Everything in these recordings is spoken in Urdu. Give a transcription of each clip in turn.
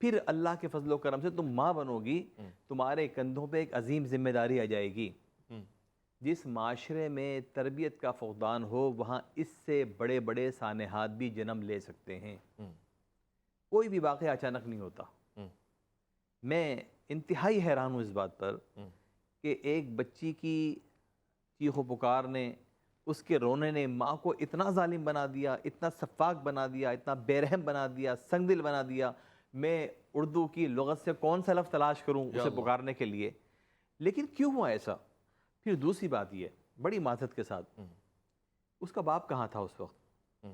پھر اللہ کے فضل و کرم سے تم ماں بنو گی، تمہارے کندھوں پہ ایک عظیم ذمہ داری آ جائے گی۔ جس معاشرے میں تربیت کا فقدان ہو وہاں اس سے بڑے بڑے سانحات بھی جنم لے سکتے ہیں۔ کوئی بھی واقعہ اچانک نہیں ہوتا۔ میں انتہائی حیران ہوں اس بات پر کہ ایک بچی کی چیخ و پکار نے، اس کے رونے نے ماں کو اتنا ظالم بنا دیا، اتنا سفاک بنا دیا، اتنا بے رحم بنا دیا، سنگ دل بنا دیا۔ میں اردو کی لغت سے کون سا لفظ تلاش کروں اسے پکارنے کے لیے؟ لیکن کیوں ہوا ایسا؟ پھر دوسری بات یہ بڑی معذرت کے ساتھ، اس کا باپ کہاں تھا اس وقت؟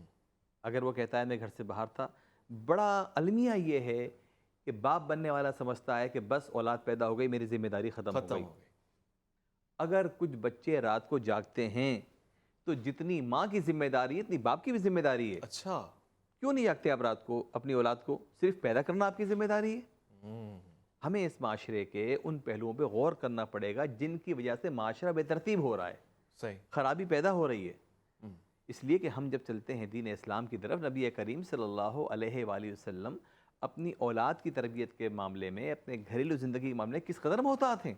اگر وہ کہتا ہے میں گھر سے باہر تھا، بڑا المیہ یہ ہے کہ باپ بننے والا سمجھتا ہے کہ بس اولاد پیدا ہو گئی، میری ذمہ داری ختم ہو گئی۔ اگر کچھ بچے رات کو جاگتے ہیں تو جتنی ماں کی ذمہ داری ہے اتنی باپ کی بھی ذمہ داری ہے۔ اچھا، کیوں نہیں جاگتے آپ رات کو اپنی اولاد کو؟ صرف پیدا کرنا آپ کی ذمہ داری ہے؟ ہمیں اس معاشرے کے ان پہلوؤں پہ غور کرنا پڑے گا جن کی وجہ سے معاشرہ بے ترتیب ہو رہا ہے، صحیح، خرابی پیدا ہو رہی ہے۔ اس لیے کہ ہم جب چلتے ہیں دین اسلام کی طرف، نبی کریم صلی اللہ علیہ وآلہ وسلم اپنی اولاد کی تربیت کے معاملے میں، اپنے گھریلو زندگی کے معاملے میں کس قدر محتاط ہیں۔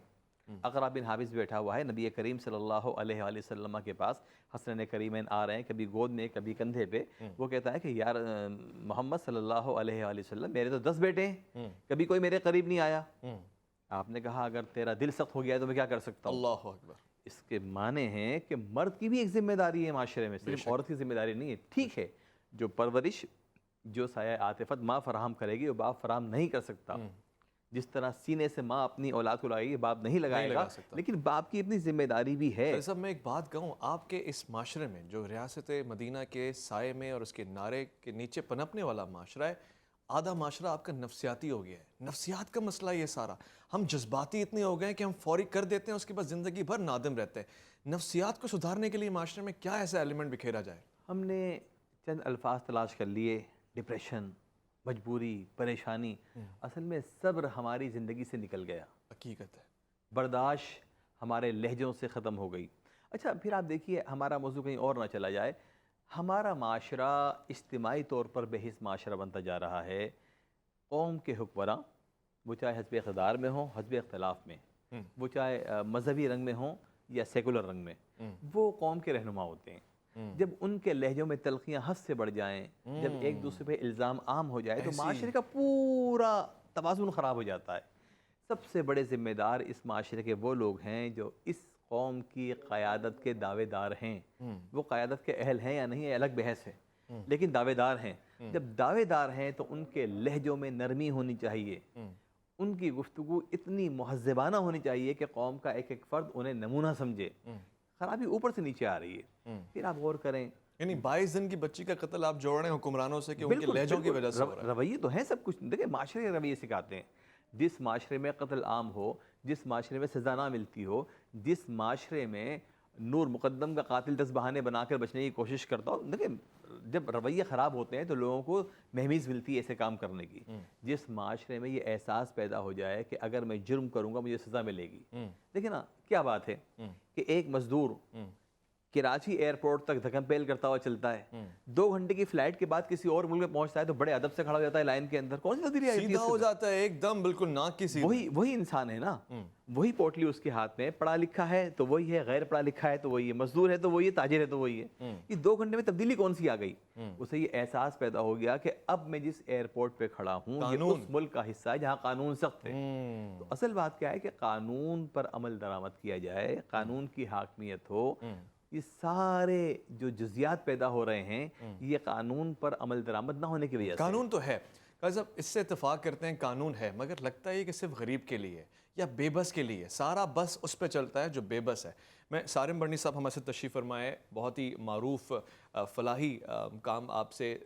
اقرا بن حابس بیٹھا ہوا ہے، نبی کریم صلی اللہ علیہ وآلہ وسلم کے پاس حسنین کریمین آ رہے ہیں، کبھی گود میں کبھی کندھے پہ۔ وہ کہتا ہے کہ یار محمد صلی اللہ علیہ وآلہ وسلم میرے تو 10 بیٹے ہیں، کبھی کوئی میرے قریب نہیں آیا۔ آپ نے کہا اگر تیرا دل سخت ہو گیا ہے تو میں کیا کر سکتا ہوں؟ اللہ اکبر۔ اس کے معنی ہیں کہ مرد کی بھی ایک ذمہ داری ہے معاشرے میں، صرف عورت کی ذمہ داری نہیں ہے۔ ٹھیک ہے، جو پرورش، جو سایہ عاطفت ماں فراہم کرے گی وہ باپ فراہم نہیں کر سکتا۔ جس طرح سینے سے ماں اپنی اولاد کو لگائے گی باپ نہیں لگائے گا، لیکن باپ کی اپنی ذمہ داری بھی ہے۔ صاحب میں ایک بات کہوں، آپ کے اس معاشرے میں جو ریاست مدینہ کے سائے میں اور اس کے نعرے کے نیچے پنپنے والا معاشرہ ہے، آدھا معاشرہ آپ کا نفسیاتی ہو گیا ہے، نفسیات کا مسئلہ یہ سارا۔ ہم جذباتی اتنے ہو گئے ہیں کہ ہم فوری کر دیتے ہیں، اس کے بعد زندگی بھر نادم رہتے ہیں۔ نفسیات کو سدھارنے کے لیے معاشرے میں کیا ایسا ایلیمنٹ بکھیرا جائے؟ ہم نے چند الفاظ تلاش کر لیے: ڈپریشن، مجبوری، پریشانی۔ اصل میں صبر ہماری زندگی سے نکل گیا، حقیقت ہے۔ برداشت ہمارے لہجوں سے ختم ہو گئی۔ اچھا پھر آپ دیکھیے، ہمارا موضوع کہیں اور نہ چلا جائے، ہمارا معاشرہ اجتماعی طور پر بے حس معاشرہ بنتا جا رہا ہے۔ قوم کے حکمراں، وہ چاہے حزب اقتدار میں ہوں، حزب اختلاف میں، وہ چاہے مذہبی رنگ میں ہوں یا سیکولر رنگ میں، وہ قوم کے رہنما ہوتے ہیں۔ جب ان کے لہجوں میں تلخیاں حد سے بڑھ جائیں، جب ایک دوسرے پہ الزام عام ہو جائے تو معاشرے کا پورا توازن خراب ہو جاتا ہے۔ سب سے بڑے ذمہ دار اس معاشرے کے وہ لوگ ہیں جو اس قوم کی قیادت کے دعوے دار ہیں۔ وہ قیادت کے اہل ہیں یا نہیں، یہ الگ بحث ہے، لیکن دعوے دار ہیں۔ جب دعوے دار ہیں تو ان کے لہجوں میں نرمی ہونی چاہیے، ان کی گفتگو اتنی مہذبانہ ہونی چاہیے کہ قوم کا ایک ایک فرد انہیں نمونہ سمجھے۔ خرابی اوپر سے نیچے آ رہی ہے۔ پھر آپ غور کریں، یعنی 22 دن کی بچی کا قتل آپ جوڑ رہے ہیں حکمرانوں سے کہ ان کے لہجوں کی وجہ سے ہو رہا ہے۔ رویے تو ہیں سب کچھ، دیکھیں معاشرے کے رویے سکھاتے ہیں۔ جس معاشرے میں قتل عام ہو، جس معاشرے میں سزا نہ ملتی ہو، جس معاشرے میں نور مقدم کا قاتل 10 بہانے بنا کر بچنے کی کوشش کرتا ہو، دیکھیں جب رویے خراب ہوتے ہیں تو لوگوں کو مہمیز ملتی ہے ایسے کام کرنے کی۔ جس معاشرے میں یہ احساس پیدا ہو جائے کہ اگر میں جرم کروں گا مجھے سزا ملے گی، دیکھیں نا کیا بات ہے کہ ایک مزدور کراچی ایئرپورٹ تک دھکم پیل کرتا ہوا چلتا ہے، 2 گھنٹے کی فلائٹ کے بعد کسی اور ملک میں پہنچتا ہے تو بڑے ادب سے کھڑا ہو جاتا ہے لائن کے اندر۔ کون سی تبدیلی آئی؟ سیدھا ہو جاتا ہے ایک دم، بالکل ناک کی سیدھی۔ وہی انسان ہے نا، وہی پوٹلی اس کے ہاتھ میں، پڑھا لکھا ہے تو وہی ہے، غیر پڑھا لکھا ہے تو وہی ہے، مزدور ہے تو وہی ہے، تاجر ہے تو وہی ہے۔ یہ 2 گھنٹے میں تبدیلی کون سی آ گئی؟ اسے یہ احساس پیدا ہو گیا کہ اب میں جس ایئرپورٹ پہ کھڑا ہوں یہ اس ملک کا حصہ ہے جہاں قانون سخت ہے۔ تو اصل بات کیا ہے کہ قانون پر عمل درآمد کیا جائے، قانون کی حاکمیت ہو۔ یہ سارے جو جزیات پیدا ہو رہے ہیں یہ قانون پر عمل درآمد نہ ہونے کی وجہ سے۔ قانون تو ہے، قاضی صاحب اس سے اتفاق کرتے ہیں قانون ہے، مگر لگتا ہے کہ صرف غریب کے لیے یا بے بس کے لیے، سارا بس اس پہ چلتا ہے جو بے بس ہے۔ میں سارم بڑنی صاحب ہمارے سے تشریف فرمائے، بہت ہی معروف فلاحی کام آپ سے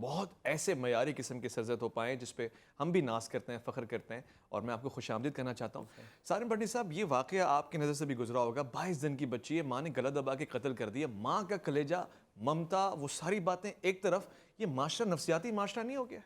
بہت ایسے معیاری قسم کے سرزد ہو پائیں جس پہ ہم بھی ناز کرتے ہیں، فخر کرتے ہیں، اور میں آپ کو خوش آمدید کرنا چاہتا ہوں۔ سارم بڑنی صاحب، یہ واقعہ آپ کی نظر سے بھی گزرا ہوگا، 22 دن کی بچی ہے، ماں نے گلا دبا کے قتل کر دیا، ماں کا کلیجہ، ممتا، وہ ساری باتیں ایک طرف، یہ معاشرہ نفسیاتی معاشرہ نہیں ہو گیا؟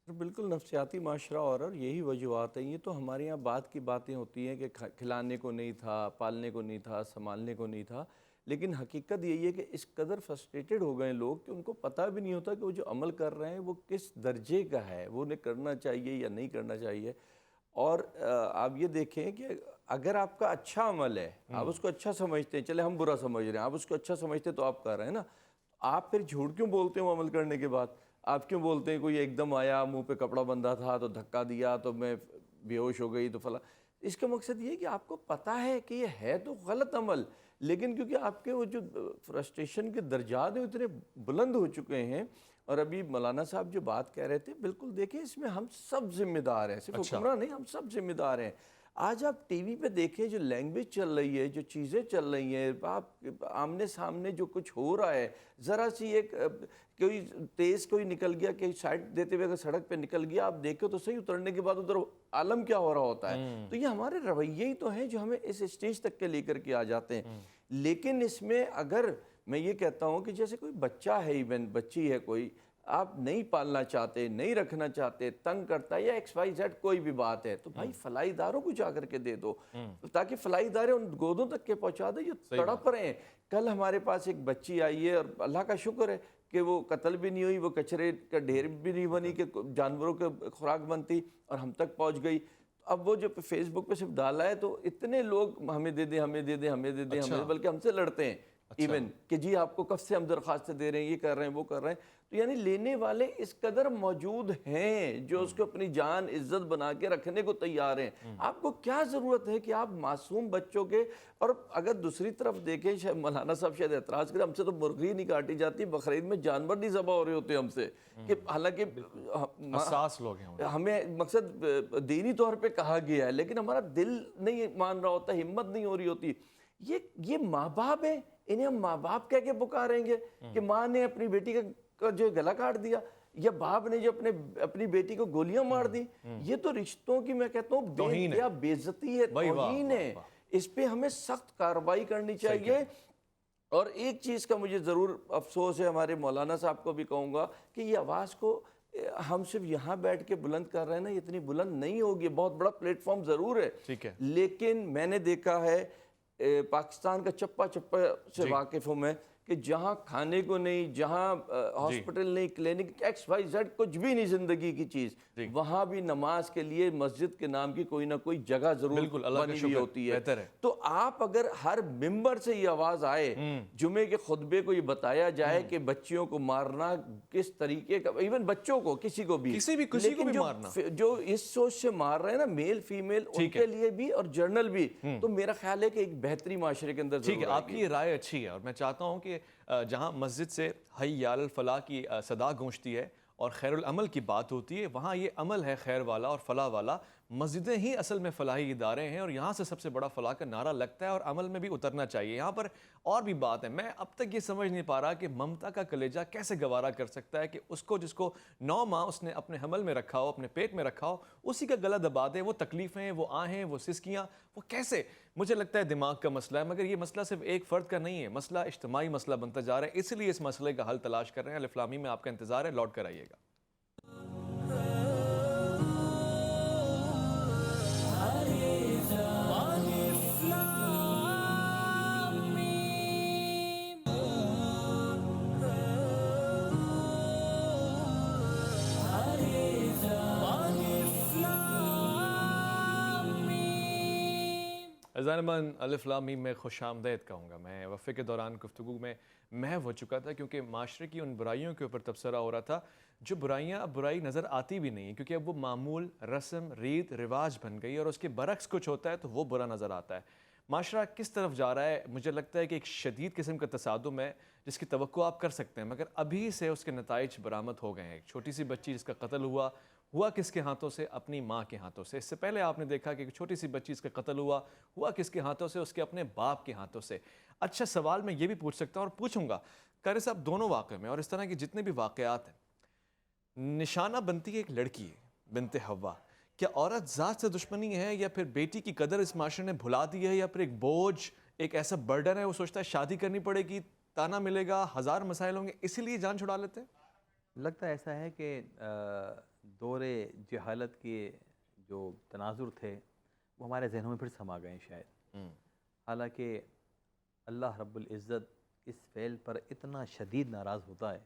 بالکل نفسیاتی معاشرہ، اور یہی وجوہات ہیں۔ یہ تو ہمارے یہاں بات کی باتیں ہوتی ہیں کہ کھلانے کو نہیں تھا، پالنے کو نہیں تھا، سنبھالنے کو نہیں تھا، لیکن حقیقت یہی ہے کہ اس قدر فرسٹریٹڈ ہو گئے لوگ کہ ان کو پتہ بھی نہیں ہوتا کہ وہ جو عمل کر رہے ہیں وہ کس درجے کا ہے، وہ انہیں کرنا چاہیے یا نہیں کرنا چاہیے۔ اور آپ یہ دیکھیں کہ اگر آپ کا اچھا عمل ہے، آپ اس کو اچھا سمجھتے ہیں، چلے ہم برا سمجھ رہے ہیں، آپ اس کو اچھا سمجھتے ہیں تو آپ کر رہے ہیں نا، آپ پھر جھوٹ کیوں بولتے ہیں وہ عمل کرنے کے بعد؟ آپ کیوں بولتے ہیں کوئی ایک دم آیا منہ پہ کپڑا بندھا تھا تو دھکا دیا تو میں بے ہوش ہو گئی تو فلاں؟ اس کا مقصد یہ ہے کہ آپ کو پتہ ہے کہ یہ ہے تو غلط عمل، لیکن کیونکہ آپ کے وہ جو فرسٹریشن کے درجات ہیں اتنے بلند ہو چکے ہیں۔ اور ابھی مولانا صاحب جو بات کہہ رہے تھے، بالکل دیکھیں اس میں ہم سب ذمہ دار ہیں، صرف حکمراں نہیں، ہم سب ذمہ دار ہیں۔ آج آپ ٹی وی پہ دیکھیں جو لینگویج چل رہی ہے، جو چیزیں چل رہی ہیں، آپ آمنے سامنے جو کچھ ہو رہا ہے، ذرا سی ایک کوئی تیز کوئی نکل گیا کہ سائڈ دیتے ہوئے اگر سڑک پہ نکل گیا، آپ دیکھو تو صحیح اترنے کے بعد ادھر عالم کیا ہو رہا ہوتا ہے۔ تو یہ ہمارے رویے ہی تو ہیں جو ہمیں اس اسٹیج تک کے لے کر کے آ جاتے ہیں۔ لیکن اس میں اگر میں یہ کہتا ہوں کہ جیسے کوئی بچہ ہے، ایون بچی ہے کوئی، آپ نہیں پالنا چاہتے، نہیں رکھنا چاہتے، تنگ کرتا ہے یا ایکس وائی زیڈ کوئی بھی بات ہے، تو بھائی فلاحی اداروں کو جا کر کے دے دو تاکہ فلاحی ادارے ان گودوں تک کے پہنچا دیں جو تڑپ رہے ہیں۔ کل ہمارے پاس ایک بچی آئی ہے اور اللہ کا شکر ہے کہ وہ قتل بھی نہیں ہوئی، وہ کچرے کا ڈھیر بھی نہیں بنی کہ جانوروں کے خوراک بنتی اور ہم تک پہنچ گئی۔ اب وہ جو فیس بک پہ صرف ڈالا ہے تو اتنے لوگ ہمیں دے دیں، ہمیں دے دیں، ہمیں دے دیں، ہمیں، بلکہ ہم سے لڑتے ہیں ایون کہ جی آپ کو کب سے ہم درخواستیں دے رہے ہیں، یہ کر رہے ہیں، وہ کر رہے ہیں۔ تو یعنی لینے والے اس قدر موجود ہیں جو اس کو اپنی جان عزت بنا کے رکھنے کو تیار ہیں۔ آپ کو کیا ضرورت ہے کہ آپ معصوم بچوں کے، اور اگر دوسری طرف دیکھیں، شاید مولانا صاحب شاید اعتراض کریں، ہم سے تو مرغی نہیں کاٹی جاتی، بقرعید میں جانور نہیں ذبح ہو رہے ہوتے ہم سے، کہ حالانکہ حساس لوگ ہیں، ہمیں مقصد دینی طور پہ کہا گیا ہے لیکن ہمارا دل نہیں مان رہا ہوتا، ہمت نہیں ہو رہی ہوتی۔ یہ ماں باپ ہیں، انہیں ہم ماں باپ کہہ کے پکاریں گے کہ ماں نے اپنی بیٹی کا جو گلا کاٹ دیا، یا باپ نے جو اپنی بیٹی کو گولیاں مار دی۔ یہ تو رشتوں کی میں کہتا ہوں بے عزتی ہے، توہین ہے۔ اس پہ ہمیں سخت کارروائی کرنی چاہیے۔ اور ایک چیز کا مجھے ضرور افسوس ہے، ہمارے مولانا صاحب کو بھی کہوں گا کہ یہ آواز کو ہم صرف یہاں بیٹھ کے بلند کر رہے ہیں نا، یہ اتنی بلند نہیں ہوگی، بہت بڑا پلیٹ فارم ضرور ہے، لیکن میں نے دیکھا ہے پاکستان کا چپا چپا سے واقف ہوں میں کہ جہاں کھانے کو نہیں، جہاں ہاسپٹل نہیں، کلینک، ایکس وائی زیڈ کچھ بھی نہیں زندگی کی چیز، وہاں بھی نماز کے لیے مسجد کے نام کی کوئی نہ کوئی جگہ ضرور بنی ہوئی ہوتی ہے۔ تو آپ اگر ہر ممبر سے یہ آواز آئے، جمعے کے خطبے کو یہ بتایا جائے کہ بچیوں کو مارنا کس طریقے کا، ایون بچوں کو، کسی کو بھی، لیکن جو اس سوچ سے مار رہے ہیں نا، میل فیمیل، ان کے لیے بھی اور جرنل بھی، تو میرا خیال ہے کہ ایک بہتری معاشرے کے اندر ضرور آئے گی۔ آپ کی یہ رائے اچھی ہے، اور میں چاہتا ہوں کہ جہاں مسجد سے حی علی الفلاح کی صدا گونجتی ہے اور خیر العمل کی بات ہوتی ہے، وہاں یہ عمل ہے خیر والا اور فلاح والا۔ مسجدیں ہی اصل میں فلاحی ادارے ہیں، اور یہاں سے سب سے بڑا فلاح کا نعرہ لگتا ہے، اور عمل میں بھی اترنا چاہیے۔ یہاں پر اور بھی بات ہے، میں اب تک یہ سمجھ نہیں پا رہا کہ ممتا کا کلیجہ کیسے گوارا کر سکتا ہے کہ اس کو، جس کو 9 ماہ اس نے اپنے حمل میں رکھا ہو، اپنے پیٹ میں رکھا ہو، اسی کا گلا دبا دے۔ وہ تکلیفیں، وہ آہیں، وہ سسکیاں، وہ کیسے؟ مجھے لگتا ہے دماغ کا مسئلہ ہے، مگر یہ مسئلہ صرف ایک فرد کا نہیں ہے، مسئلہ اجتماعی مسئلہ بنتا جا رہا ہے، اس لیے اس مسئلے کا حل تلاش کر رہے ہیں۔ الف لام میم میں آپ کا انتظار ہے، لوٹ کر آئیے گا۔ عزیزان الف لام میم میں خوش آمدید کہوں گا۔ میں وقفے کے دوران گفتگو میں محو ہو چکا تھا، کیونکہ معاشرے کی ان برائیوں کے اوپر تبصرہ ہو رہا تھا جو برائیاں اب برائی نظر آتی بھی نہیں ہیں، کیونکہ اب وہ معمول، رسم، ریت، رواج بن گئی، اور اس کے برعکس کچھ ہوتا ہے تو وہ برا نظر آتا ہے۔ معاشرہ کس طرف جا رہا ہے؟ مجھے لگتا ہے کہ ایک شدید قسم کا تصادم ہے جس کی توقع آپ کر سکتے ہیں، مگر ابھی سے اس کے نتائج برآمد ہو گئے ہیں۔ ایک چھوٹی سی بچی جس کا قتل ہوا کس کے ہاتھوں سے؟ اپنی ماں کے ہاتھوں سے۔ اس سے پہلے آپ نے دیکھا کہ ایک چھوٹی سی بچی جس کا قتل ہوا کس کے ہاتھوں سے؟ اس کے اپنے باپ کے ہاتھوں سے۔ اچھا سوال میں یہ بھی پوچھ سکتا ہوں اور پوچھوں گا، قاری صاحب دونوں واقعے میں اور اس طرح کے جتنے بھی واقعات ہیں، نشانہ بنتی ہے ایک لڑکی ہے، بنت حوا۔ کیا عورت ذات سے دشمنی ہے، یا پھر بیٹی کی قدر اس معاشرے نے بھلا دی ہے، یا پھر ایک بوجھ، ایک ایسا برڈن ہے، وہ سوچتا ہے شادی کرنی پڑے گی، تانا ملے گا، ہزار مسائل ہوں گے، اسی لیے جان چھڑا لیتے ہیں؟ لگتا ایسا ہے کہ دور جہالت کے جو تناظر تھے وہ ہمارے ذہنوں میں پھر سما گئے ہیں شاید۔ حالانکہ اللہ رب العزت اس فعل پر اتنا شدید ناراض ہوتا ہے.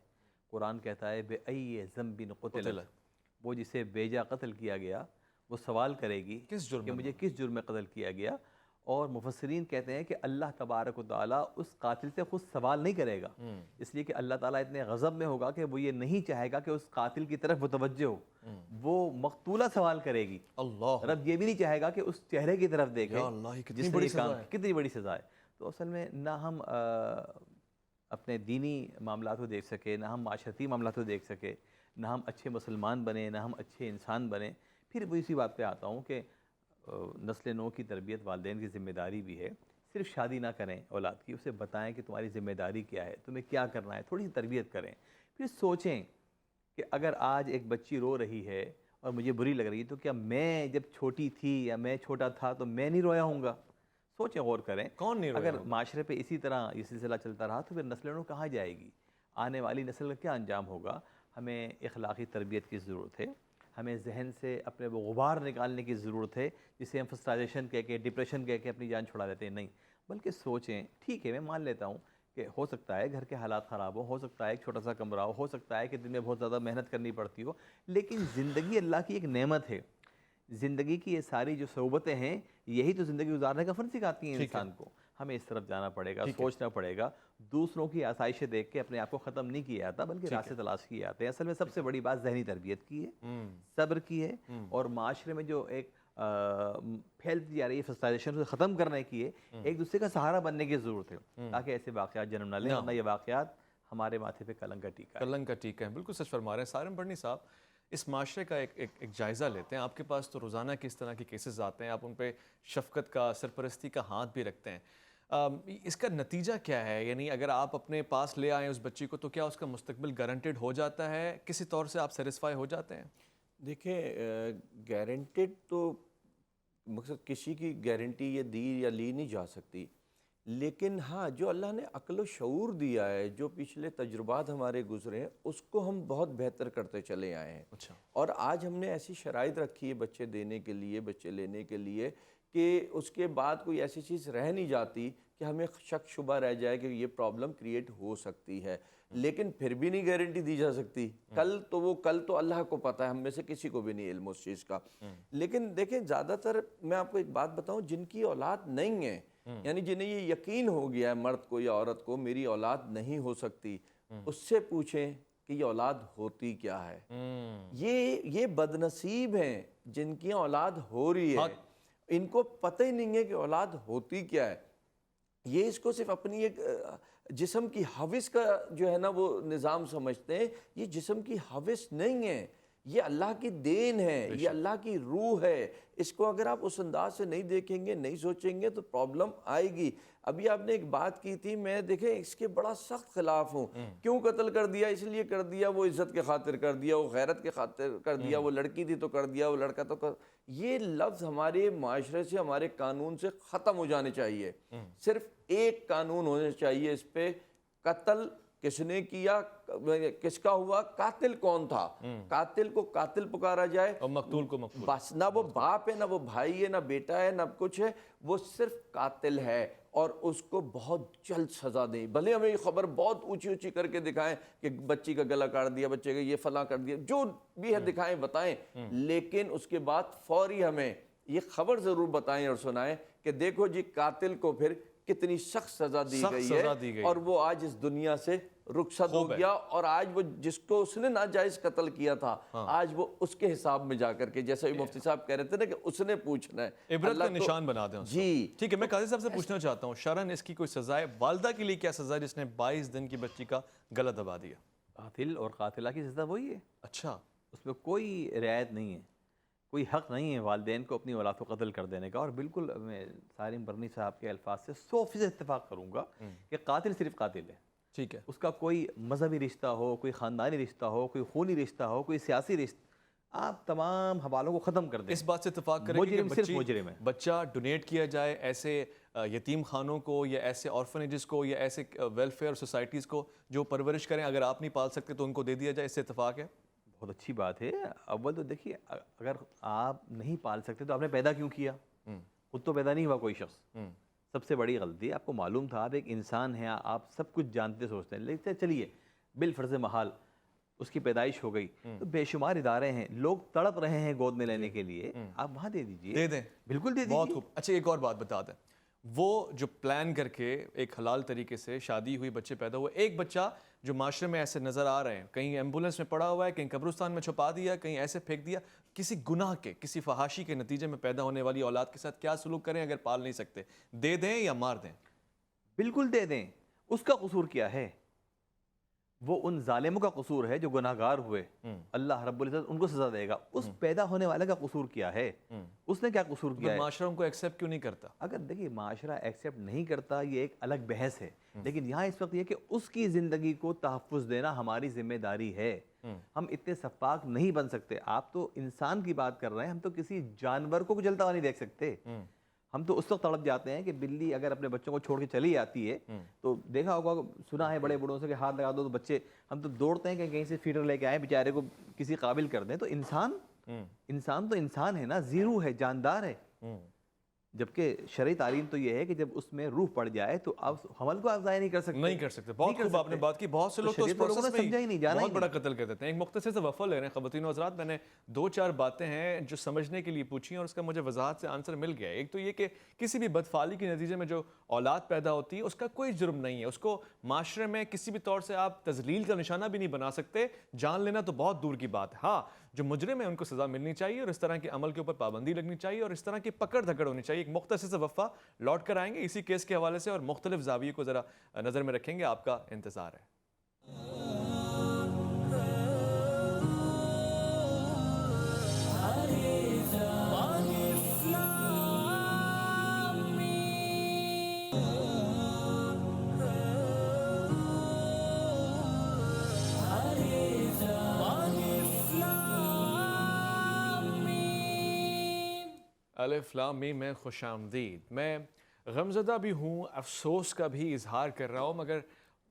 قرآن کہتا ہے بے ای ذنب قتل، وہ جسے بیجا قتل کیا گیا وہ سوال کرے گی کس جرم کہ مجھے کس جرم میں قتل کیا گیا. اور مفسرین کہتے ہیں کہ اللہ تبارک و تعالیٰ اس قاتل سے خود سوال نہیں کرے گا، اس لیے کہ اللہ تعالیٰ اتنے غضب میں ہوگا کہ وہ یہ نہیں چاہے گا کہ اس قاتل کی طرف متوجہ ہو، وہ مقتولہ سوال کرے گی. اللہ رب یہ بھی نہیں چاہے گا کہ اس چہرے کی طرف دیکھے یا اللہ، یہ کتنی جس نے بڑی یہ کام سزا ہے. کتنی بڑی سزا ہے. تو اصل میں نہ ہم اپنے دینی معاملات کو دیکھ سکے، نہ ہم معاشرتی معاملات کو دیکھ سکے، نہ ہم اچھے مسلمان بنیں، نہ ہم اچھے انسان بنیں. پھر وہ اسی بات پہ آتا ہوں کہ نسل نو کی تربیت والدین کی ذمہ داری بھی ہے. صرف شادی نہ کریں اولاد کی، اسے بتائیں کہ تمہاری ذمہ داری کیا ہے، تمہیں کیا کرنا ہے، تھوڑی سی تربیت کریں. پھر سوچیں کہ اگر آج ایک بچی رو رہی ہے اور مجھے بری لگ رہی ہے تو کیا میں جب چھوٹی تھی یا میں چھوٹا تھا تو میں نہیں رویا ہوں گا؟ سوچیں، غور کریں. کون نہیں رویا اگر معاشرے پہ اسی طرح یہ سلسلہ چلتا رہا تو پھر نسل نو کہاں جائے گی؟ آنے والی نسل کا کیا انجام ہوگا؟ ہمیں اخلاقی تربیت کی ضرورت ہے. ہمیں ذہن سے اپنے وہ غبار نکالنے کی ضرورت ہے جسے ہم فرسٹریشن کہہ کے، ڈپریشن کہہ کے اپنی جان چھڑا دیتے ہیں. نہیں، بلکہ سوچیں. ٹھیک ہے، میں مان لیتا ہوں کہ ہو سکتا ہے گھر کے حالات خراب ہو سکتا ہے ایک چھوٹا سا کمرہ ہو سکتا ہے کہ دن میں بہت زیادہ محنت کرنی پڑتی ہو، لیکن زندگی اللہ کی ایک نعمت ہے. زندگی کی یہ ساری جو صعوبتیں ہیں یہی تو زندگی گزارنے کا فن سکھاتی ہیں انسان کو. ہمیں اس طرف جانا پڑے گا، سوچنا پڑے گا. دوسروں کی آسائشیں دیکھ کے اپنے آپ کو ختم نہیں کیا جاتا بلکہ راستے تلاش کیے جاتے ہیں. اصل میں سب سے بڑی بات ذہنی تربیت کی ہے، صبر کی ہے، اور معاشرے میں جو ایک پھیلتی جا رہی ہے فرسٹریشن سے ختم کرنے کی ہے. ایک دوسرے کا سہارا بننے کی ضرورت ہے تاکہ ایسے واقعات جنم نہ لیں، ورنہ یہ واقعات ہمارے ماتھے پہ کلنک کا ٹیکا ہے. کلنک کا ٹیکا ہے. بالکل سچ فرما رہے ہیں سارم بڑنی صاحب. اس معاشرے کا ایک جائزہ لیتے ہیں. آپ کے پاس تو روزانہ کس طرح کے کیسز آتے ہیں، آپ ان پہ شفقت کا، سرپرستی کا ہاتھ بھی رکھتے ہیں. اس کا نتیجہ کیا ہے؟ یعنی اگر آپ اپنے پاس لے آئیں اس بچی کو تو کیا اس کا مستقبل گارنٹیڈ ہو جاتا ہے؟ کسی طور سے آپ سیٹسفائی ہو جاتے ہیں؟ دیکھیں، گارنٹیڈ تو مقصد کسی کی گارنٹی یہ دی یا لی نہیں جا سکتی، لیکن ہاں جو اللہ نے عقل و شعور دیا ہے، جو پچھلے تجربات ہمارے گزرے ہیں، اس کو ہم بہت بہتر کرتے چلے آئے ہیں. اچھا. اور آج ہم نے ایسی شرائط رکھی ہے بچے دینے کے لیے، بچے لینے کے لیے، کہ اس کے بعد کوئی ایسی چیز رہ نہیں جاتی کہ ہمیں شک شبہ رہ جائے کہ یہ پرابلم کریٹ ہو سکتی ہے. لیکن پھر بھی نہیں گارنٹی دی جا سکتی. کل تو اللہ کو پتہ ہے، ہم میں سے کسی کو بھی نہیں علم اس چیز کا. لیکن دیکھیں، زیادہ تر میں آپ کو ایک بات بتاؤں، جن کی اولاد نہیں ہے، یعنی جنہیں یہ یقین ہو گیا ہے مرد کو یا عورت کو میری اولاد نہیں ہو سکتی، اس سے پوچھیں کہ یہ اولاد ہوتی کیا ہے. یہ بد نصیب ہیں جن کی اولاد ہو رہی ہے، ان کو پتہ ہی نہیں ہے کہ اولاد ہوتی کیا ہے. یہ اس کو صرف اپنی ایک جسم کی حوث کا جو ہے نا وہ نظام سمجھتے ہیں. یہ جسم کی حوث نہیں ہے، یہ اللہ کی دین ہے، یہ اللہ کی روح ہے. اس کو اگر آپ اس انداز سے نہیں دیکھیں گے، نہیں سوچیں گے تو پرابلم آئے گی. ابھی آپ نے ایک بات کی تھی، میں دیکھیں اس کے بڑا سخت خلاف ہوں. کیوں قتل کر دیا؟ اس لیے کر دیا وہ عزت کے خاطر کر دیا، وہ غیرت کے خاطر کر دیا، وہ لڑکی تھی تو کر دیا، وہ لڑکا تو کر. یہ لفظ ہمارے معاشرے سے، ہمارے قانون سے ختم ہو جانے چاہیے. صرف ایک قانون ہونا چاہیے اس پہ، قتل کس نے کیا، کس کا ہوا، قاتل کون تھا. قاتل کو قاتل پکارا جائے اور مقتول کو مقتول. بس. نہ وہ باپ ہے، نہ وہ بھائی ہے، نہ بیٹا ہے، نہ کچھ ہے، وہ صرف قاتل ہے. اور اس کو بہت جلد سزا دیں. بھلے ہمیں یہ خبر بہت اونچی اونچی کر کے دکھائیں کہ بچی کا گلا کاٹ دیا، بچے کا یہ فلاں کر دیا، جو بھی ہے دکھائیں، بتائیں، لیکن اس کے بعد فوری ہمیں یہ خبر ضرور بتائیں اور سنائیں کہ دیکھو جی قاتل کو پھر کتنی سخت سزا دی گئی ہے، اور وہ آج اس دنیا سے رخصت ہو گیا. اور آج وہ جس کو اس نے ناجائز قتل کیا تھا، آج وہ اس کے حساب میں جا کر کے، جیسے مفتی صاحب کہہ رہے تھے نا کہ اس نے پوچھنا ہے، عبرت کا نشان بنا دیں. جی ٹھیک ہے. میں قاضی صاحب سے پوچھنا چاہتا ہوں، شرعاً اس کی کوئی سزا ہے؟ والدہ کے لیے کیا سزا ہے جس نے 22 دن کی بچی کا گلا دبا دیا؟ قاتل اور قاتلہ کی سزا وہی ہے. اچھا. اس میں کوئی رعایت نہیں ہے، کوئی حق نہیں ہے والدین کو اپنی اولاد کو قتل کر دینے کا. اور بالکل میں سارم برنی صاحب کے الفاظ سے 100% اتفاق کروں گا کہ قاتل صرف قاتل ہے. ٹھیک ہے. اس کا کوئی مذہبی رشتہ ہو، کوئی خاندانی رشتہ ہو، کوئی خونی رشتہ ہو، کوئی سیاسی رشتہ، آپ تمام حوالوں کو ختم کر دیں. اس بات سے اتفاق کریں مجرم صرف مجرم ہے. بچہ ڈونیٹ کیا جائے ایسے یتیم خانوں کو یا ایسے آرفنیجز کو یا ایسے ویلفیئر سوسائٹیز کو جو پرورش کریں، اگر آپ نہیں پال سکتے تو ان کو دے دیا جائے، اس سے اتفاق ہے؟ بہت اچھی بات ہے. اول تو دیکھیے، اگر آپ نہیں پال سکتے تو آپ نے پیدا کیوں کیا؟ خود تو پیدا نہیں ہوا کوئی شخص. سب سے بڑی غلطی ہے. آپ کو معلوم تھا آپ ایک انسان ہیں, آپ سب کچھ جانتے سوچتے ہیں, لیکن چلیے بالفرض محال اس کی پیدائش ہو گئی تو بے شمار ادارے ہیں, لوگ تڑپ رہے ہیں گود میں لینے کے لیے, آپ وہاں دے دیجئے. دے دیں, بالکل دے بہت دیجئے. خوب. اچھا ایک اور بات بتا دیں, وہ جو پلان کر کے ایک حلال طریقے سے شادی ہوئی, بچے پیدا ہوئے, ایک بچہ جو معاشرے میں ایسے نظر آ رہے ہیں, کہیں ایمبولینس میں پڑا ہوا ہے, کہیں قبرستان میں چھپا دیا, کہیں ایسے پھینک دیا, کسی گناہ کے, کسی فحاشی کے نتیجے میں پیدا ہونے والی اولاد کے ساتھ کیا سلوک کریں اگر پال نہیں سکتے؟ دے دیں یا مار دیں؟ بالکل دے دیں. اس کا قصور کیا ہے؟ وہ ان ظالموں کا قصور ہے جو گناہ گار ہوئے, اللہ رب العزت ان کو سزا دے گا. اس پیدا ہونے والے کا قصور کیا ہے؟ اس نے کیا قصور کیا ہے؟ معاشرہ ان کو ایکسیپٹ کیوں نہیں کرتا؟ اگر دیکھیے معاشرہ ایکسیپٹ نہیں کرتا یہ ایک الگ بحث ہے, لیکن یہاں اس وقت یہ کہ اس کی زندگی کو تحفظ دینا ہماری ذمہ داری ہے. ہم اتنے سفاک نہیں بن سکتے. آپ تو انسان کی بات کر رہے ہیں, ہم تو کسی جانور کو جلتا ہوا نہیں دیکھ سکتے. ہم تو اس وقت تڑپ جاتے ہیں کہ بلی اگر اپنے بچوں کو چھوڑ کے چلی آتی ہے تو دیکھا ہوگا, سنا ہے بڑے بوڑھوں سے کہ ہاتھ لگا دو تو بچے, ہم تو دوڑتے ہیں کہ کہیں سے فیڈر لے کے آئیں بیچارے کو کسی قابل کر دیں. تو انسان تو انسان ہے نا, زیرو ہے, جاندار ہے. جبکہ شرعی تعلیم تو یہ ہے کہ جب اس میں روح پڑ جائے تو آپ حمل کو آپ ضائع نہیں کر سکتے. نہیں کر سکتے. بہت خوب آپ نے بات کی. بہت سے لوگ تو اس پروسیس میں بہت بڑا قتل کر دیتے ہیں. ایک مختصر سے وقفہ لے رہے ہیں خواتین و حضرات. میں نے 2-4 باتیں ہیں جو سمجھنے کے لیے پوچھی ہیں اور اس کا مجھے وضاحت سے آنسر مل گیا. ایک تو یہ کہ کسی بھی بدفعالی کے نتیجے میں جو اولاد پیدا ہوتی ہے اس کا کوئی جرم نہیں ہے, اس کو معاشرے میں کسی بھی طور سے آپ تذلیل کا نشانہ بھی نہیں بنا سکتے. جان لینا تو بہت دور کی بات ہے. ہاں جو مجرم ہیں ان کو سزا ملنی چاہیے اور اس طرح کے عمل کے اوپر پابندی لگنی چاہیے اور اس طرح کی پکڑ دھکڑ ہونی چاہیے. ایک مختصر سے وقفہ, لوٹ کر آئیں گے اسی کیس کے حوالے سے اور مختلف زاویے کو ذرا نظر میں رکھیں گے. آپ کا انتظار ہے. الف لام میم میں خوش آمدید. میں غمزدہ بھی ہوں, افسوس کا بھی اظہار کر رہا ہوں, مگر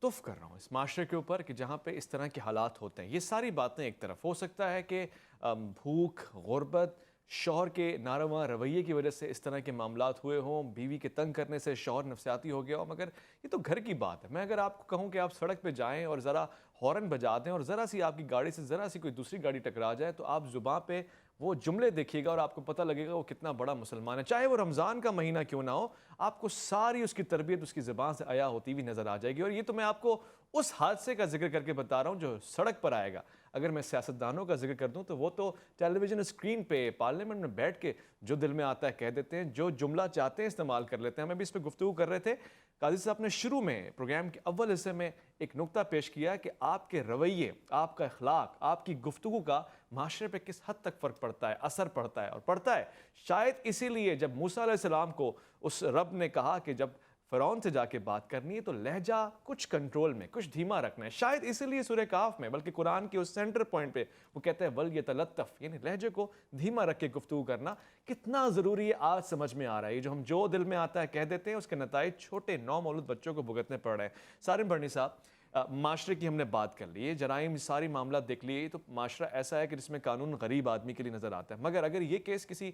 تف کر رہا ہوں اس معاشرے کے اوپر کہ جہاں پہ اس طرح کے حالات ہوتے ہیں. یہ ساری باتیں ایک طرف, ہو سکتا ہے کہ بھوک, غربت, شوہر کے ناروا رویے کی وجہ سے اس طرح کے معاملات ہوئے ہوں, بیوی کے تنگ کرنے سے شوہر نفسیاتی ہو گیا ہو, مگر یہ تو گھر کی بات ہے. میں اگر آپ کو کہوں کہ آپ سڑک پہ جائیں اور ذرا ہارن بجا دیں اور ذرا سی آپ کی گاڑی سے ذرا سی کوئی دوسری گاڑی ٹکرا جائے تو آپ زباں پہ وہ جملے دیکھیے گا اور آپ کو پتہ لگے گا وہ کتنا بڑا مسلمان ہے. چاہے وہ رمضان کا مہینہ کیوں نہ ہو, آپ کو ساری اس کی تربیت اس کی زبان سے عیا ہوتی ہوئی نظر آ جائے گی. اور یہ تو میں آپ کو اس حادثے کا ذکر کر کے بتا رہا ہوں جو سڑک پر آئے گا. اگر میں سیاستدانوں کا ذکر کر دوں تو وہ تو ٹیلی ویژن اسکرین پہ پارلیمنٹ میں بیٹھ کے جو دل میں آتا ہے کہہ دیتے ہیں, جو جملہ چاہتے ہیں استعمال کر لیتے ہیں. ہمیں بھی اس پہ گفتگو کر رہے تھے. قاضی صاحب نے شروع میں پروگرام کے اول حصے میں ایک نقطہ پیش کیا کہ آپ کے رویے, آپ کا اخلاق, آپ کی گفتگو کا معاشرے پہ کس حد تک فرق پڑتا ہے, اثر پڑتا ہے. اور پڑتا ہے شاید اسی لیے جب موسیٰ علیہ السلام کو اس رب نے کہا کہ جب فرعون سے جا کے بات کرنی ہے تو لہجہ کچھ کنٹرول میں, کچھ دھیما رکھنا ہے. شاید اسی لیے سورہ کہف میں, بلکہ قرآن کے اس سینٹر پوائنٹ پہ وہ کہتا ہے وَلْيَتَلَطَّفْ, یعنی لہجے کو دھیما رکھ کے گفتگو کرنا کتنا ضروری ہے آج سمجھ میں آ رہا ہے. جو ہم جو دل میں آتا ہے کہہ دیتے ہیں اس کے نتائج چھوٹے نومولود بچوں کو بھگتنے پڑ رہے ہیں. سارم بھرنی صاحب, معاشرے کی ہم نے بات کر لی ہے, جرائم ساری معاملات دیکھ لیے, تو معاشرہ ایسا ہے کہ جس میں قانون غریب آدمی کے لیے نظر آتا ہے. مگر اگر یہ کیس کسی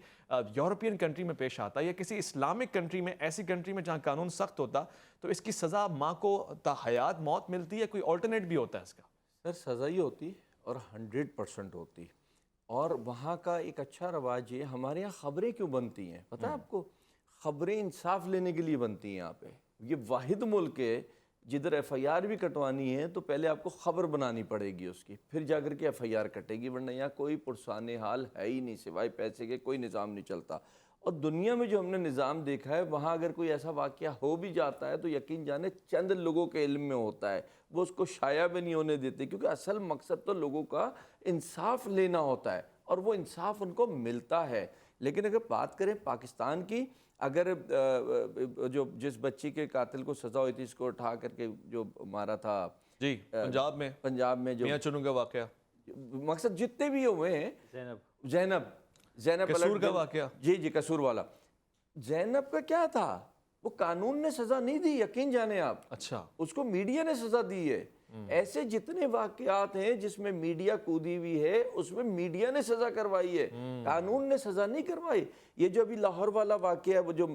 یورپین کنٹری میں پیش آتا یا کسی اسلامک کنٹری میں, ایسی کنٹری میں جہاں قانون سخت ہوتا, تو اس کی سزا ماں کو تا حیات موت ملتی ہے, کوئی آلٹرنیٹ بھی ہوتا ہے اس کا؟ سر سزا ہی ہوتی اور 100% ہوتی. اور وہاں کا ایک اچھا رواج یہ, ہمارے یہاں خبریں کیوں بنتی ہیں پتہ ہے آپ کو؟ خبریں انصاف لینے کے لیے بنتی ہیں یہاں پہ. یہ واحد ملک ہے جدھر ایف آئی آر بھی کٹوانی ہے تو پہلے آپ کو خبر بنانی پڑے گی اس کی, پھر جا کر کے ایف آئی آر کٹے گی, ورنہ یہاں کوئی پرسان حال ہے ہی نہیں, سوائے پیسے کے کوئی نظام نہیں چلتا. اور دنیا میں جو ہم نے نظام دیکھا ہے وہاں اگر کوئی ایسا واقعہ ہو بھی جاتا ہے تو یقین جانے چند لوگوں کے علم میں ہوتا ہے, وہ اس کو شائع بھی نہیں ہونے دیتے, کیونکہ اصل مقصد تو لوگوں کا انصاف لینا ہوتا ہے اور وہ انصاف ان کو ملتا ہے. لیکن اگر بات کریں پاکستان کی, اگر جو جس بچی کے قاتل کو سزا ہوئی تھی, اس کو اٹھا کر کے جو مارا تھا جی پنجاب میں جو میاں چنوں کا واقعہ, مقصد جتنے بھی ہوئے ہیں, زینب قصور کا واقعہ, جی قصور والا, زینب کا کیا تھا, وہ قانون نے سزا نہیں دی, یقین جانے آپ. اچھا, اس کو میڈیا نے سزا دی ہے. ایسے جتنے واقعات ہیں جس میں میڈیا کودی ہوئی ہے اس میں میڈیا نے سزا کروائی ہے، قانون نے سزا نہیں کروائی۔ یہ جو ابھی لاہور والا واقعہ ہے، وہ جو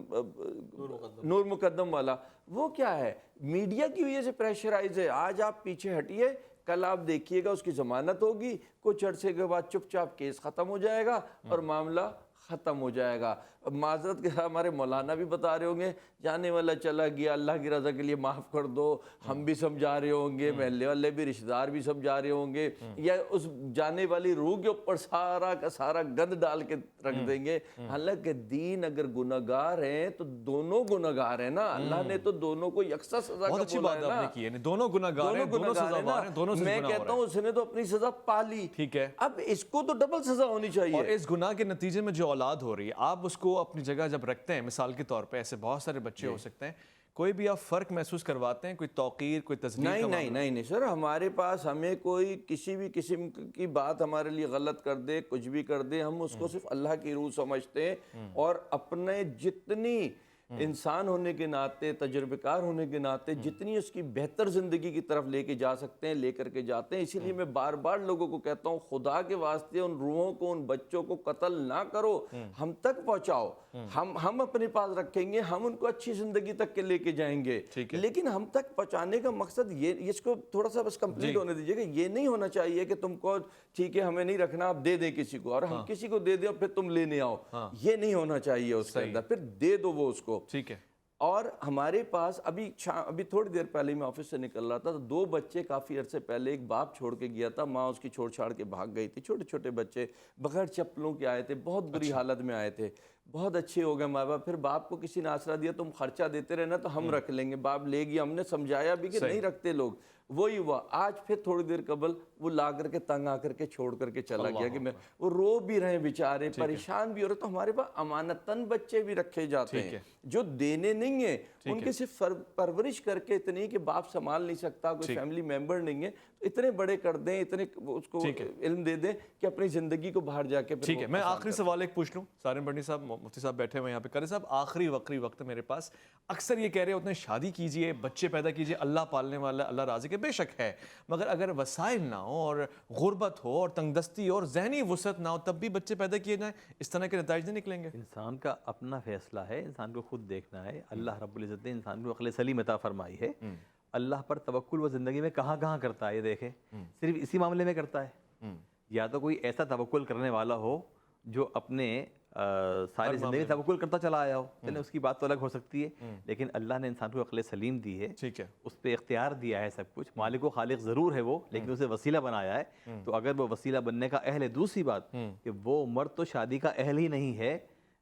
نور مقدم والا، وہ کیا ہے؟ میڈیا کی وجہ سے پریشرائز ہے۔ آج آپ پیچھے ہٹیے، کل آپ دیکھیے گا اس کی ضمانت ہوگی، کچھ عرصے کے بعد چپ چاپ کیس ختم ہو جائے گا اور معاملہ ختم ہو جائے گا۔ معذرت کے ساتھ ہمارے مولانا بھی بتا رہے ہوں گے، جانے والا چلا گیا، اللہ کی رضا کے لیے معاف کر دو، ہم بھی سمجھا رہے ہوں گے، محلے والے بھی، رشتہ دار بھی سمجھا رہے ہوں گے، یا اس جانے والی روح کے اوپر سارا کا سارا گند ڈال کے رکھ دیں گے۔ حالانکہ دین اگر گناہگار ہیں تو دونوں گناہگار ہیں نا، اللہ نے تو دونوں کو یکساں سزا بہت کا اچھی بولا بات ہے نا، آپ نے کی ہے، دونوں گناہگار ہیں، دونوں سزاوار ہیں، دونوں سے میں گناہ ہو کہتا رہا ہوں اس نے تو اپنی سزا پا لی، ٹھیک ہے۔ اب اس کو تو ڈبل سزا ہونی چاہیے۔ اور اس گناہ کے نتیجے میں جو اولاد ہو رہی ہے، آپ اس کو اپنی جگہ جب رکھتے ہیں، مثال کے طور پہ ایسے بہت سارے بچے ہو سکتے ہیں، کوئی بھی آپ فرق محسوس کرواتے ہیں، کوئی توقیر، کوئی تذلیل کا معاملہ؟ نہیں سر، ہمارے پاس ہمیں کوئی کسی بھی قسم کی بات ہمارے لیے غلط کر دے، کچھ بھی کر دے، ہم اس کو صرف اللہ کی روح سمجھتے ہیں، اور اپنے جتنی انسان ہونے کے ناطے، تجربہ کار ہونے کے ناطے جتنی اس کی بہتر زندگی کی طرف لے کے جا سکتے ہیں لے کر کے جاتے ہیں۔ اسی لیے میں بار بار لوگوں کو کہتا ہوں، خدا کے واسطے ان روحوں کو، ان بچوں کو قتل نہ کرو، ہم تک پہنچاؤ، ہم اپنے پاس رکھیں گے، ہم ان کو اچھی زندگی تک کے لے کے جائیں گے، لیکن ہم تک پہنچانے کا مقصد یہ، اس کو تھوڑا سا بس کمپلیٹ ہونے دیجیے کہ یہ نہیں ہونا چاہیے کہ تم کو ٹھیک ہے ہمیں نہیں رکھنا، آپ دے دیں کسی کو، اور ہم کسی کو دے دیں اور پھر تم لینے آؤ، یہ نہیں ہونا چاہیے اس کے اندر، پھر دے دو وہ اس کو، ٹھیک ہے۔ اور ہمارے پاس ابھی تھوڑی دیر پہلے میں آفس سے نکل رہا تھا تو 2 بچے کافی عرصے پہلے ایک باپ چھوڑ کے گیا تھا، ماں اس کی چھوڑ چھاڑ کے بھاگ گئی تھی، چھوٹے چھوٹے بچے بغیر چپلوں کے آئے تھے، بہت بری حالت میں آئے تھے، بہت اچھے ہو گئے ماں باپ، پھر باپ کو کسی نے آسرا دیا، تم خرچہ دیتے رہنا تو ہم رکھ لیں گے، باپ لے گیا، ہم نے سمجھایا بھی کہ نہیں رکھتے لوگ، وہی ہوا۔ آج پھر تھوڑی دیر قبل وہ لا کر کے تنگ آ کر کے چھوڑ کر کے چلا گیا، کہ میں وہ رو بھی رہے بیچارے، پریشان بھی ہو رہے، تو ہمارے پاس امانتاً بچے بھی رکھے جاتے ہیں جو دینے نہیں ہیں، ان کی صرف پرورش کر کے اتنی کہ باپ سنبھال نہیں سکتا، کوئی فیملی ممبر نہیں ہے، اتنے بڑے کر دیں، اتنے اس کو علم دے دیں کہ اپنی زندگی کو باہر جا کے۔ ٹھیک ہے، میں آخری سوال ایک پوچھ لوں، سارن بڑنی صاحب، مفتی صاحب بیٹھے ہوئے یہاں پہ، قاری صاحب آخری وقت ہے میرے پاس، اکثر یہ کہہ رہے ہوتے ہیں شادی کیجئے، بچے پیدا کیجئے، اللہ پالنے والا، اللہ رازق ہے، بے شک ہے، مگر اگر وسائل نہ ہو اور غربت ہو اور تنگ دستی اور ذہنی وسعت نہ ہو تب بھی بچے پیدا کیے جائیں، اس طرح کے نتائج نہیں نکلیں گے؟ انسان کا اپنا فیصلہ ہے، انسان کو خود دیکھنا ہے، اللہ رب العزت نے انسان کو عقل سلیم عطا فرمائی ہے، اللہ پر توکل وہ زندگی میں کہاں کہاں کرتا ہے، یہ دیکھیں صرف اسی معاملے میں کرتا ہے، یا تو کوئی ایسا توکل کرنے والا ہو جو اپنے ساری زندگی میں توکل کرتا چلا آیا ہو، چلیں اس کی بات تو الگ ہو سکتی ہے، لیکن اللہ نے انسان کو عقل سلیم دی ہے، اس پہ اختیار دیا ہے سب کچھ، مالک و خالق ضرور ہے وہ، لیکن اسے وسیلہ بنایا ہے، تو اگر وہ وسیلہ بننے کا اہل ہے، دوسری بات کہ وہ مرد تو شادی کا اہل ہی نہیں ہے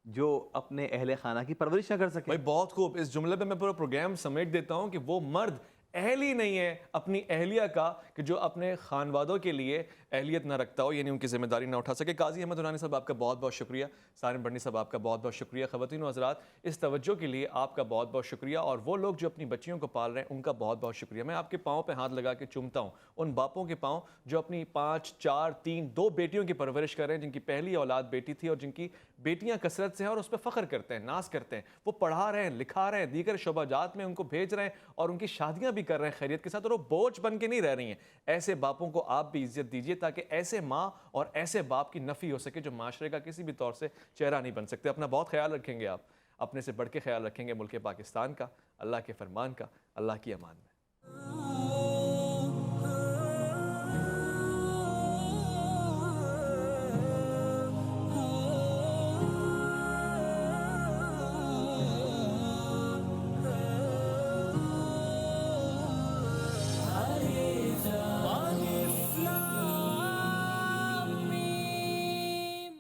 جو اپنے اہل خانہ کی پرورش نہ کر سکے۔ بھائی بہت خوب، اس جملے پہ میں پورا پروگرام سمیٹ دیتا ہوں کہ وہ مرد اہل ہی نہیں ہے اپنی اہلیہ کا کہ جو اپنے خانوادوں کے لیے اہلیت نہ رکھتا ہو، یعنی ان کی ذمہ داری نہ اٹھا سکے۔ قاضی احمد درانی صاحب آپ کا بہت بہت شکریہ، سارن بڑنی صاحب آپ کا بہت بہت شکریہ، خواتین و حضرات اس توجہ کے لیے آپ کا بہت بہت شکریہ، اور وہ لوگ جو اپنی بچیوں کو پال رہے ہیں ان کا بہت بہت شکریہ۔ میں آپ کے پاؤں پہ ہاتھ لگا کے چومتا ہوں ان باپوں کے پاؤں جو اپنی 5، 4، 3، 2 بیٹیوں کی پرورش کر رہے ہیں، جن کی پہلی اولاد بیٹی تھی اور جن کی بیٹیاں کثرت سے ہیں اور اس پہ فخر کرتے ہیں، ناز کرتے ہیں، وہ پڑھا رہے ہیں، لکھا رہے ہیں، دیگر شعبہ جات میں ان کو بھیج رہے ہیں اور ان کی شادیاں بھی کر رہے ہیں خیریت کے ساتھ، اور وہ بوجھ بن کے نہیں رہ رہی ہیں۔ ایسے باپوں کو آپ بھی عزت دیجیے تاکہ ایسے ماں اور ایسے باپ کی نفی ہو سکے جو معاشرے کا کسی بھی طور سے چہرہ نہیں بن سکتے۔ اپنا بہت خیال رکھیں گے، آپ اپنے سے بڑھ کے خیال رکھیں گے ملک پاکستان کا، اللہ کے فرمان کا، اللہ کی امان میں۔